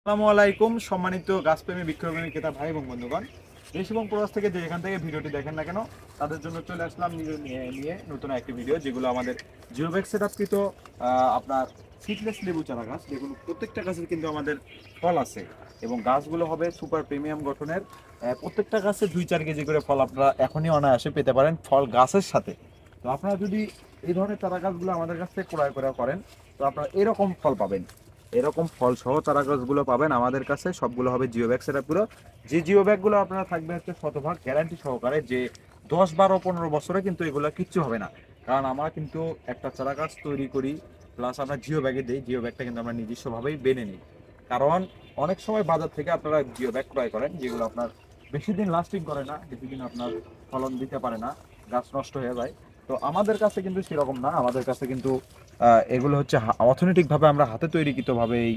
আসসালামু আলাইকুম সম্মানিত গাছপ্রেমী বৃক্ষপ্রেমী ক্রেতা ভাই এবং বন্ধুগণ, দেশ এবং প্রবাস থেকে যে যেখান থেকে ভিডিওটি দেখেন না কেন তাদের জন্য চলে আসলাম নিয়ে নতুন একটি ভিডিও, যেগুলো আমাদের জিওব্যাগ সেটআপকৃত আপনার সিডলেস লেবু চারা গাছ। যেগুলো প্রত্যেকটা গাছের কিন্তু আমাদের ফল আছে এবং গাছগুলো হবে সুপার প্রিমিয়াম গঠনের। প্রত্যেকটা গাছে 2-4 কেজি করে ফল আপনারা এখনই অনায়াসে পেতে পারেন, ফল গাছের সাথে। তো আপনারা যদি এই ধরনের চারা গাছগুলো আমাদের কাছ থেকে ক্রয় করেন, তো আপনারা এরকম ফল পাবেন, এরকম ফল সহ চারা গাছগুলো পাবেন আমাদের কাছে। সবগুলো হবে জিও ব্যাগ সেটআপগুলো। যে জিও ব্যাগগুলো আপনারা থাকবে হচ্ছে শতভাগ গ্যারান্টি সহকারে, যে 10, 12, 15 বছরে কিন্তু এগুলো কিচ্ছু হবে না। কারণ আমরা কিন্তু একটা চারা গাছ তৈরি করি, প্লাস আমরা জিও ব্যাগে দিই। জিও ব্যাগটা কিন্তু আমরা নিজস্বভাবেই বেনে নিই, কারণ অনেক সময় বাজার থেকে আপনারা জিও ব্যাগ ক্রয় করেন যেগুলো আপনার বেশি দিন লাস্টিং করে না, বেশি দিন আপনার ফলন দিতে পারে না, গাছ নষ্ট হয়ে যায়। তো আমাদের কাছে কিন্তু সেরকম না। আমাদের কাছে কিন্তু এগুলো হচ্ছে অর্থনৈতিকভাবে আমরা হাতে তৈরিকৃতভাবে এই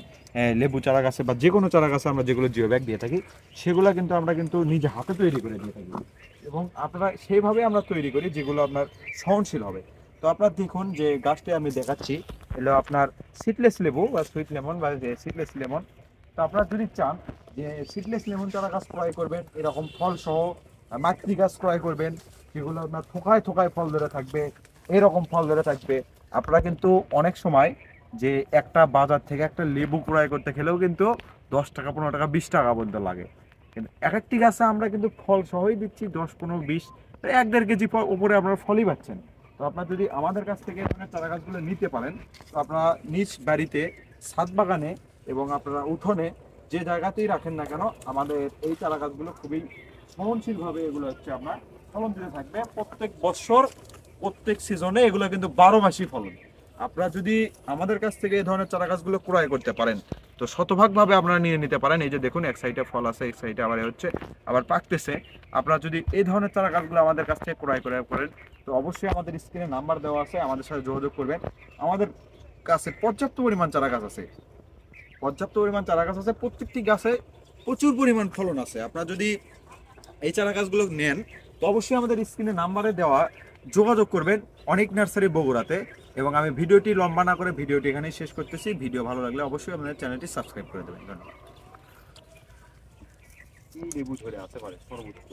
লেবু চারা গাছে বা যে কোনো চারা গাছে আমরা যেগুলো জিও ব্যাগ দিয়ে থাকি, সেগুলো কিন্তু আমরা কিন্তু নিজে হাতে তৈরি করে দিয়ে থাকি এবং আপনারা সেইভাবে আমরা তৈরি করি যেগুলো আপনার সহনশীল হবে। তো আপনার দেখুন যে গাছটি আমি দেখাচ্ছি, এগুলো আপনার সিডলেস লেবু বা সুইট লেমন বা সিডলেস লেমন। তো আপনারা যদি চান যে সিডলেস লেমন চারা গাছ ক্রয় করবেন, এরকম ফল সহ মাতৃ গাছ ক্রয় করবেন যেগুলো আপনার থোকায় থোকায় ফল ধরে থাকবে, এরকম ফল ধরে থাকবে। আপনারা কিন্তু অনেক সময় যে একটা বাজার থেকে একটা লেবু ক্রয় করতে গেলেও কিন্তু 10 টাকা, 15 টাকা, 20 টাকা পর্যন্ত লাগে, কিন্তু এক একটি গাছে আমরা কিন্তু ফল সহই দিচ্ছি 10, 15, 20, 1-1.5 কেজি উপরে আপনারা ফলই পাচ্ছেন। তো আপনারা যদি আমাদের কাছ থেকে এখানে চারা গাছগুলো নিতে পারেন, তো আপনারা নিজ বাড়িতে, ছাদ বাগানে এবং আপনারা উঠোনে যে জায়গাতেই রাখেন না কেন, আমাদের এই চারা গাছগুলো খুবই সহনশীলভাবে এগুলো হচ্ছে আপনার ফলন দিতে থাকবে প্রত্যেক বছর, প্রত্যেক সিজনে। এগুলো কিন্তু 12 মাসই ফলন। আপনারা যদি আমাদের কাছ থেকে এই ধরনের চারা গাছগুলো ক্রয় করতে পারেন, তো শতভাগভাবে আপনারা নিয়ে নিতে পারেন। এই যে দেখুন, এক সাইডে ফল আছে, এক সাইডে আবার হচ্ছে আবার পাকতেছে। আপনারা যদি এই ধরনের চারা গাছগুলো আমাদের কাছ থেকে ক্রয় করেন, তো অবশ্যই আমাদের স্ক্রিনে নাম্বার দেওয়া আছে, আমাদের সাথে যোগাযোগ করবেন। আমাদের কাছে পর্যাপ্ত পরিমাণ চারা গাছ আছে, পর্যাপ্ত পরিমাণ চারা গাছ আছে, প্রত্যেকটি গাছে প্রচুর পরিমাণ ফলন আছে। আপনারা যদি এই চারা গাছগুলো নেন, তো অবশ্যই আমাদের স্ক্রিনে নাম্বারে দেওয়া যোগাযোগ করবেন, অনেক নার্সারি বগুড়াতে। এবং আমি ভিডিওটি লম্বা না করে ভিডিওটি এখানেই শেষ করতেছি। ভিডিও ভালো লাগলে অবশ্যই আপনাদের চ্যানেলটি সাবস্ক্রাইব করে দেবেন। ধন্যবাদ। কি লেবু ঝরে আছে পারে সর্বোচ্চ।